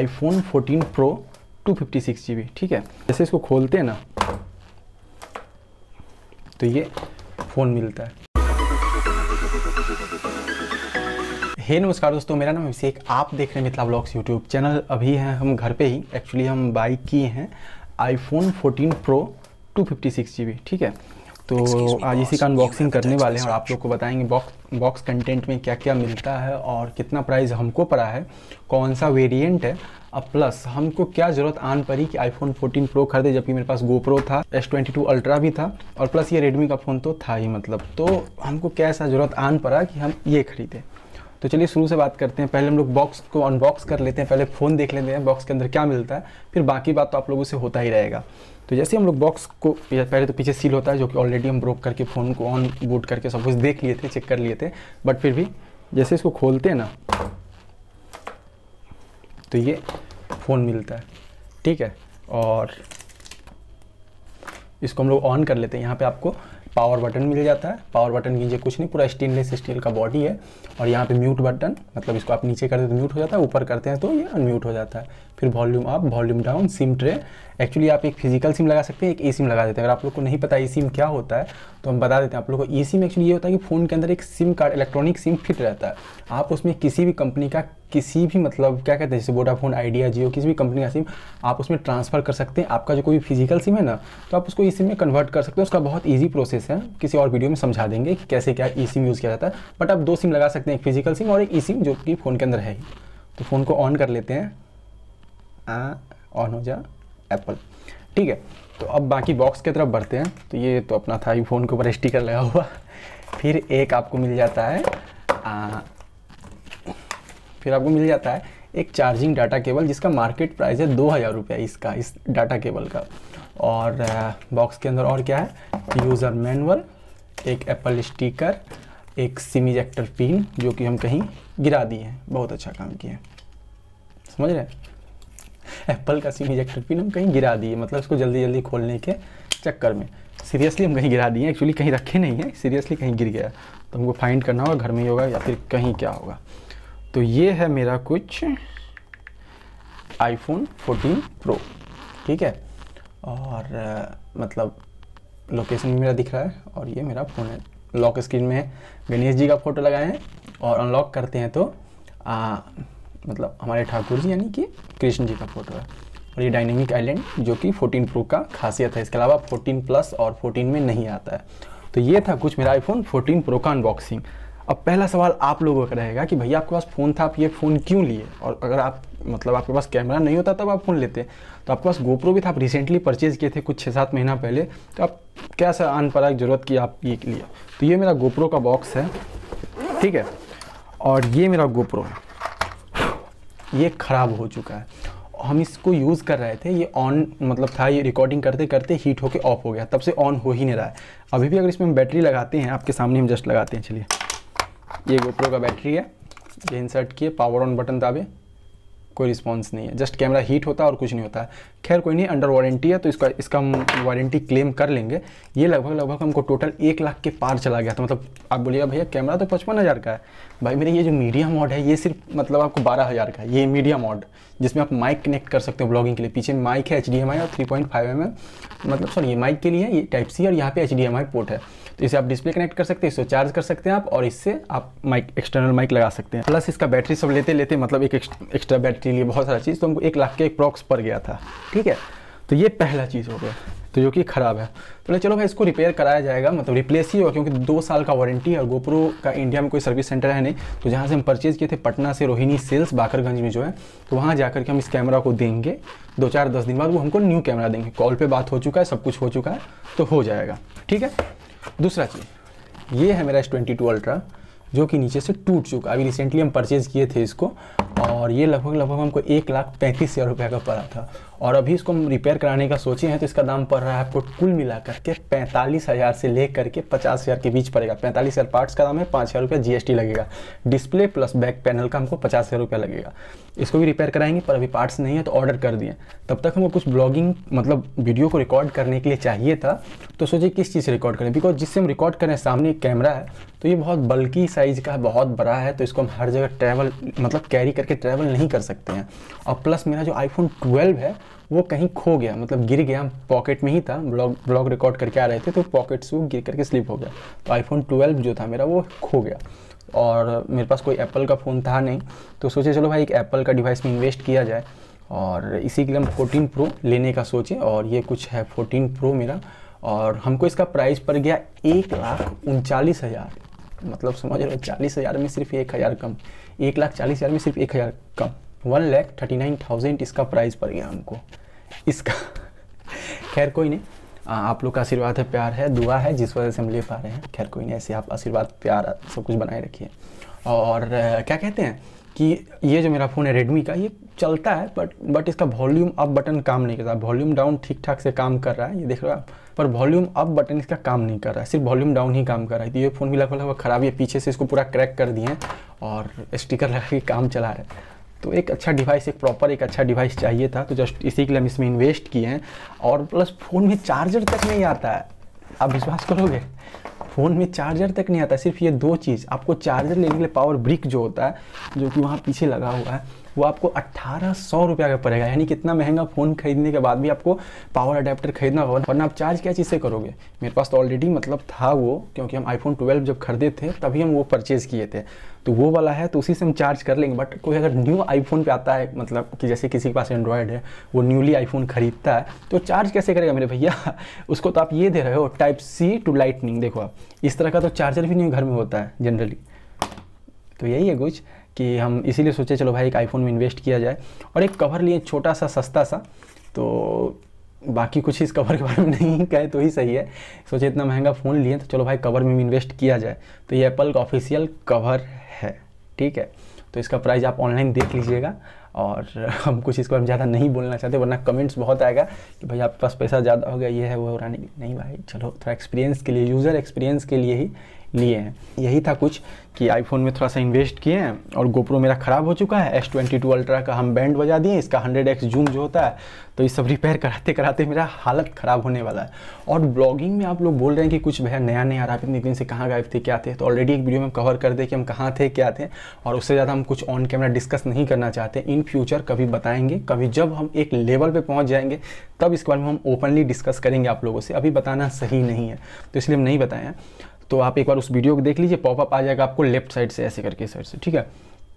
iPhone 14 Pro 256 GB, ठीक है। जैसे इसको खोलते हैं ना तो ये फ़ोन मिलता है। हे नमस्कार दोस्तों, मेरा नाम अभिषेक, आप देख रहे हैं मिथिला ब्लॉग्स यूट्यूब चैनल। अभी हैं हम घर पे ही, एक्चुअली हम बाई किए हैं iPhone 14 Pro 256 GB, ठीक है। तो आज इसी का अनबॉक्सिंग करने वाले हैं और आप लोग को बताएंगे बॉक्स कंटेंट में क्या क्या मिलता है और कितना प्राइस हमको पड़ा है, कौन सा वेरिएंट है, अब प्लस हमको क्या ज़रूरत आन पड़ी कि iPhone 14 Pro खरीदे, जबकि मेरे पास GoPro था, S22 Ultra भी था और प्लस ये Redmi का फ़ोन तो था ही, मतलब तो हमको कैसा ज़रूरत आन पड़ा कि हम ये खरीदें। तो चलिए शुरू से बात करते हैं। पहले हम लोग बॉक्स को अनबॉक्स कर लेते हैं, पहले फ़ोन देख लेते हैं बॉक्स के अंदर क्या मिलता है, फिर बाकी बात तो आप लोगों से होता ही रहेगा। तो जैसे हम लोग बॉक्स को, पहले तो पीछे सील होता है जो कि ऑलरेडी हम ब्रोक करके फ़ोन को ऑन बूट करके सब कुछ देख लिए थे, चेक कर लिए थे, बट फिर भी जैसे इसको खोलते हैं ना तो ये फ़ोन मिलता है, ठीक है। और इसको हम लोग ऑन कर लेते हैं। यहाँ पे आपको पावर बटन मिल जाता है। पावर बटन के नीचे कुछ नहीं, पूरा स्टेनलेस स्टील का बॉडी है। और यहाँ पे म्यूट बटन, मतलब इसको आप नीचे करते हैं तो म्यूट हो जाता है, ऊपर करते हैं तो ये अनम्यूट हो जाता है। फिर volume up, volume down, SIM tray. Actually आप एक फिजिकल सिम लगा सकते हैं, एक ई सिम लगा देते हैं। अगर आप लोग को नहीं पता ई सिम क्या होता है तो हम बता देते हैं आप लोग को। ई सिम एक्चुअली ये होता है कि फ़ोन के अंदर एक SIM card, electronic SIM fit रहता है। आप उसमें किसी भी कंपनी का, किसी भी मतलब क्या कहते हैं, जैसे वोडाफोन, आइडिया, जियो, किसी भी कंपनी का सिम आप उसमें ट्रांसफ़र कर सकते हैं। आपका जो कोई फिजिकल सिम है ना, तो आप उसको ई सिम में कन्वर्ट कर सकते हैं। उसका बहुत ईजी प्रोसेस है, किसी और वीडियो में समझा देंगे कि कैसे क्या ई सिम यूज़ किया जाता है। बट आप 2 सिम लगा सकते हैं, एक फिजिकल सिम और एक ई सिम जो कि फ़ोन के अंदर है ही। तो फ़ोन को ऑन कर लेते हैं, ऑन हो जा एप्पल, ठीक है। तो अब बाकी बॉक्स की तरफ बढ़ते हैं। तो ये तो अपना था, फ़ोन के ऊपर स्टिकर लगा हुआ। फिर एक आपको मिल जाता है एक चार्जिंग डाटा केबल, जिसका मार्केट प्राइस है 2000 रुपये इसका, इस डाटा केबल का। और बॉक्स के अंदर और क्या है, यूज़र मैनुअल, एक एप्पल स्टिकर, एक सिम इजेक्टर पिन जो कि हम कहीं गिरा दिए हैं, बहुत अच्छा काम किया, समझ रहे हैं। एप्पल का सिम इजेक्टर पिन हम कहीं गिरा दिए, मतलब इसको जल्दी जल्दी खोलने के चक्कर में सीरियसली हम कहीं गिरा दिए। एक्चुअली कहीं रखे नहीं है, सीरियसली कहीं गिर गया, तो हमको फाइंड करना होगा, घर में ही होगा या फिर कहीं क्या होगा। तो ये है मेरा कुछ iPhone 14 Pro, ठीक है। और मतलब लोकेशन भी मेरा दिख रहा है और ये मेरा फ़ोन है। लॉक स्क्रीन में गणेश जी का फ़ोटो लगाए हैं और अनलॉक करते हैं तो मतलब हमारे ठाकुर जी यानी कि कृष्ण जी का फ़ोटो है। और ये डायनेमिक आइलैंड जो कि 14 Pro का खासियत है, इसके अलावा 14 प्लस और 14 में नहीं आता है। तो ये था कुछ मेरा iPhone 14 Pro का अनबॉक्सिंग। अब पहला सवाल आप लोगों का रहेगा कि भैया आपके पास फ़ोन था, आप ये फ़ोन क्यों लिए? और अगर आप मतलब आपके पास कैमरा नहीं होता तब आप फ़ोन लेते, तो आपके पास GoPro भी था, आप रिसेंटली परचेज़ किए थे कुछ 6-7 महीना पहले, तो आप कैसा आन पड़ा ज़रूरत की आप ये लिए। तो ये मेरा GoPro का बॉक्स है, ठीक है। और ये मेरा GoPro है, ये ख़राब हो चुका है। हम इसको यूज़ कर रहे थे, ये ऑन मतलब था, ये रिकॉर्डिंग करते करते हीट होके ऑफ हो गया, तब से ऑन हो ही नहीं रहा है। अभी भी अगर इसमें हम बैटरी लगाते हैं, आपके सामने हम जस्ट लगाते हैं, चलिए। ये GoPro का बैटरी है, ये इंसर्ट किए, पावर ऑन बटन दाबे, कोई रिस्पांस नहीं है, जस्ट कैमरा हीट होता है और कुछ नहीं होता है। खैर कोई नहीं, अंडर वारंटी है तो इसका हम वारंटी क्लेम कर लेंगे। ये लगभग हमको टोटल 1 लाख के पार चला गया था। मतलब आप बोलिएगा भैया कैमरा तो 55,000 का है, भाई मेरे ये जो मीडिया मॉड है ये सिर्फ मतलब आपको 12,000 का है। ये मीडिया मॉड जिसमें आप माइक कनेक्ट कर सकते हो ब्लॉगिंग के लिए। पीछे माइक है HDMI और 3.5 मतलब सॉरी ये माइक के लिए है, ये टाइप सी, और यहाँ पे HDMI पोर्ट है। तो इसे आप डिस्प्ले कनेक्ट कर सकते हैं, इससे चार्ज कर सकते हैं आप, और इससे आप माइक, एक्सटर्नल माइक लगा सकते हैं। प्लस इसका बैटरी सब लेते मतलब एक एक्स्ट्रा बैटरी लिए, बहुत सारा चीज़, तो हमको 1 लाख के अप्रॉक्स पर गया था, ठीक है। तो ये पहला चीज़ हो गया, तो जो कि ख़राब है। तो चलो भाई इसको रिपेयर कराया जाएगा, मतलब रिप्लेस ही होगा, क्योंकि 2 साल का वारंटी है। और GoPro का इंडिया में कोई सर्विस सेंटर है नहीं, तो जहाँ से हम परचेज़ किए थे पटना से, रोहिणी सेल्स बाकरगंज में जो है, तो वहाँ जाकर के हम इस कैमरा को देंगे। 2-4-10 दिन बाद वो हमको न्यू कैमरा देंगे। कॉल पे बात हो चुका है, सब कुछ हो चुका है, तो हो जाएगा, ठीक है। दूसरा चीज़, ये है मेरा S22 Ultra जो कि नीचे से टूट चुका। अभी रिसेंटली हम परचेज़ किए थे इसको, और ये लगभग हमको 1,35,000 रुपये का पड़ा था। और अभी इसको हम रिपेयर कराने का सोचे हैं तो इसका दाम पड़ रहा है आपको कुल मिला करके 45,000 से ले करके 50,000 के बीच पड़ेगा। 45,000 पार्ट्स का दाम है, 5,000 रुपया GST लगेगा। डिस्प्ले प्लस बैक पैनल का हमको 50,000 रुपया लगेगा। इसको भी रिपेयर कराएंगे, पर अभी पार्ट्स नहीं है तो ऑर्डर कर दिए। तब तक हमको कुछ ब्लॉगिंग मतलब वीडियो को रिकॉर्ड करने के लिए चाहिए था, तो सोचे किस चीज़ से रिकॉर्ड करें, बिकॉज जिससे हम रिकॉर्ड करें सामने एक कैमरा है तो ये बहुत बल्कि साइज़ का है, बहुत बड़ा है, तो इसको हम हर जगह ट्रैवल मतलब कैरी करके ट्रैवल नहीं कर सकते हैं। और प्लस मेरा जो iPhone 12 है वो कहीं खो गया, मतलब गिर गया, पॉकेट में ही था, ब्लॉग रिकॉर्ड करके आ रहे थे तो पॉकेट से वो गिर करके स्लिप हो गया। तो iPhone 12 जो था मेरा वो खो गया और मेरे पास कोई एप्पल का फ़ोन था नहीं, तो सोचे चलो भाई एक एप्पल का डिवाइस में इन्वेस्ट किया जाए, और इसी के लिए हम 14 प्रो लेने का सोचे। और ये कुछ है 14 प्रो मेरा, और हमको इसका प्राइस पड़ गया 1,39,000, मतलब समझ रहे हो 40,000 में सिर्फ 1,000 कम, 1,40,000 में सिर्फ 1,000 कम, 1,39,000 इसका प्राइस पड़ गया हमको इसका। खैर कोई नहीं, आप लोग का आशीर्वाद है, प्यार है, दुआ है, जिस वजह से हम ले पा रहे हैं। खैर कोई नहीं, ऐसे आप आशीर्वाद प्यार सब कुछ बनाए रखिए। और क्या कहते हैं कि ये जो मेरा फ़ोन है रेडमी का, ये चलता है बट इसका वॉल्यूम अप बटन काम नहीं करता। वॉल्यूम डाउन ठीक ठाक से काम कर रहा है, ये देख रहे हो आप, पर वॉल्यूम अप बटन इसका काम नहीं कर रहा है, सिर्फ वॉल्यूम डाउन ही काम कर रहा है। तो ये फ़ोन भी लगभग ख़राब है, पीछे से इसको पूरा क्रैक कर दिए हैं और स्टिकर लगा के काम चला रहे हैं। तो एक अच्छा डिवाइस, एक प्रॉपर एक अच्छा डिवाइस चाहिए था, तो जस्ट इसी के लिए हम इसमें इन्वेस्ट किए हैं। और प्लस फ़ोन में चार्जर तक नहीं आता है, आप विश्वास करोगे, फ़ोन में चार्जर तक नहीं आता। सिर्फ ये 2 चीज़, आपको चार्जर लेने के लिए पावर ब्रिक जो होता है, जो कि वहाँ पीछे लगा हुआ है, वो आपको 1,800 रुपया का पड़ेगा। यानी कितना महंगा फ़ोन खरीदने के बाद भी आपको पावर अडेप्टर खरीदना होगा, वरना आप चार्ज क्या चीज़ से करोगे। मेरे पास तो ऑलरेडी मतलब था वो, क्योंकि हम iPhone 12 जब खरीदे थे तभी हम वो परचेज़ किए थे, तो वो वाला है, तो उसी से हम चार्ज कर लेंगे। बट कोई अगर न्यू आईफोन पे आता है, मतलब कि जैसे किसी के पास एंड्रॉयड है, वो न्यूली आईफोन खरीदता है, तो चार्ज कैसे करेगा मेरे भैया। उसको तो आप ये दे रहे हो Type-C टू लाइटनिंग, देखो आप, इस तरह का तो चार्जर भी नहीं घर में होता है जनरली। तो यही है कुछ कि हम इसीलिए सोचे चलो भाई एक आईफोन में इन्वेस्ट किया जाए। और एक कवर लिए छोटा सा सस्ता सा, तो बाकी कुछ इस कवर के बारे में नहीं कहे तो ही सही है। सोचे इतना महंगा फ़ोन लिए तो चलो भाई कवर में इन्वेस्ट किया जाए। तो ये एप्पल का ऑफिशियल कवर है, ठीक है। तो इसका प्राइस आप ऑनलाइन देख लीजिएगा, और हम कुछ इसको हम ज़्यादा नहीं बोलना चाहते, वरना कमेंट्स बहुत आएगा कि भाई आपके पास पैसा ज़्यादा हो गया, ये है वो हो रहा नहीं भाई, चलो थोड़ा एक्सपीरियंस के लिए, यूज़र एक्सपीरियंस के लिए ही लिए हैं। यही था कुछ कि आईफोन में थोड़ा सा इन्वेस्ट किए हैं। और गोप्रो मेरा ख़राब हो चुका है, S22 अल्ट्रा का हम बैंड बजा दिए, इसका 100x जूम जो होता है, तो ये सब रिपेयर कराते कराते मेरा हालत ख़राब होने वाला है। और ब्लॉगिंग में आप लोग बोल रहे हैं कि कुछ भैया नया नया आ रहा है, इतने दिन से कहाँ गायब थे, क्या थे, तो ऑलरेडी एक वीडियो में कवर कर दे कि हम कहाँ थे क्या थे, और उससे ज़्यादा हम कुछ ऑन कैमरा डिस्कस नहीं करना चाहते। इन फ्यूचर कभी बताएंगे, कभी जब हम एक लेवल पे पहुंच जाएंगे तब इसके बारे में हम ओपनली डिस्कस करेंगे आप लोगों से, अभी बताना सही नहीं है, तो इसलिए हम नहीं बताए हैं। तो आप एक बार उस वीडियो को देख लीजिए, पॉपअप आ जाएगा आपको लेफ्ट साइड से, ऐसे करके साइड से, ठीक है,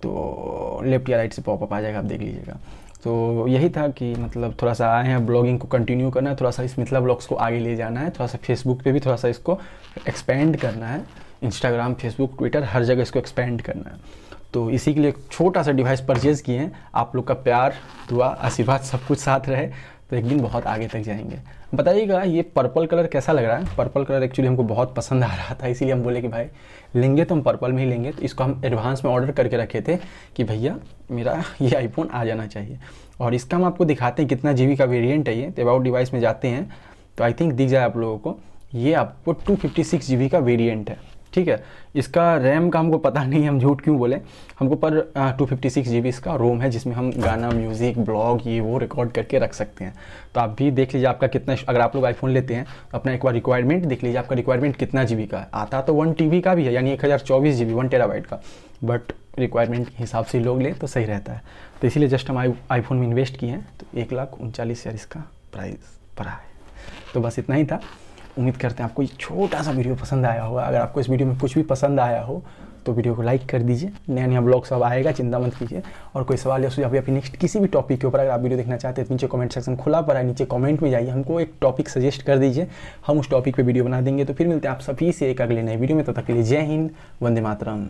तो लेफ्ट या राइट से पॉपअप आ जाएगा, आप देख लीजिएगा। तो यही था कि मतलब थोड़ा सा आए हैं ब्लॉगिंग को कंटिन्यू करना है, थोड़ा सा इस मिथिला ब्लॉग्स को आगे ले जाना है, थोड़ा सा फेसबुक पे भी थोड़ा सा इसको एक्सपेंड करना है, इंस्टाग्राम, फेसबुक, ट्विटर, हर जगह इसको एक्सपेंड करना है। तो इसी के लिए एक छोटा सा डिवाइस परचेज़ किए हैं। आप लोग का प्यार, दुआ, आशीर्वाद सब कुछ साथ रहे तो एक दिन बहुत आगे तक जाएंगे। बताइएगा ये पर्पल कलर कैसा लग रहा है। पर्पल कलर एक्चुअली हमको बहुत पसंद आ रहा था, इसीलिए हम बोले कि भाई लेंगे तो हम पर्पल में ही लेंगे। तो इसको हम एडवांस में ऑर्डर करके रखे थे कि भैया मेरा ये आईफोन आ जाना चाहिए। और इसका हम आपको दिखाते हैं कितना GB का वेरिएंट है ये। तो अबाउट डिवाइस में जाते हैं तो आई थिंक दिख जाए आप लोगों को, ये आपको 256 GB का वेरिएंट है, ठीक है। इसका रैम का हमको पता नहीं है, हम झूठ क्यों बोले, हमको पर 256 GB इसका रोम है, जिसमें हम गाना, म्यूज़िक, ब्लॉग ये वो रिकॉर्ड करके रख सकते हैं। तो आप भी देख लीजिए आपका कितना, अगर आप लोग आईफोन लेते हैं तो अपना एक बार रिक्वायरमेंट देख लीजिए, आपका रिक्वायरमेंट कितना GB का है। आता तो 1 TB का भी है, यानी 1024 GB 1 TB का, बट रिक्वायरमेंट के हिसाब से लोग लें तो सही रहता है। तो इसीलिए जस्ट हम आईफोन में इन्वेस्ट किए हैं। तो 1,39,000 इसका प्राइस पड़ा है। तो बस इतना ही था। उम्मीद करते हैं आपको ये छोटा सा वीडियो पसंद आया होगा। अगर आपको इस वीडियो में कुछ भी पसंद आया हो तो वीडियो को लाइक कर दीजिए। नया नया ब्लॉग सब आएगा, चिंता मत कीजिए। और कोई सवाल या सुझाव या फिर नेक्स्ट किसी भी टॉपिक के ऊपर अगर आप वीडियो देखना चाहते हैं तो नीचे कमेंट सेक्शन खुला पड़ा है, नीचे कमेंट में जाइए, हमको एक टॉपिक सजेस्ट कर दीजिए, हम उस टॉपिक पे वीडियो बना देंगे। तो फिर मिलते हैं आप सभी से एक अगले नए वीडियो में, तब तक के लिए जय हिंद, वंदे मातरम।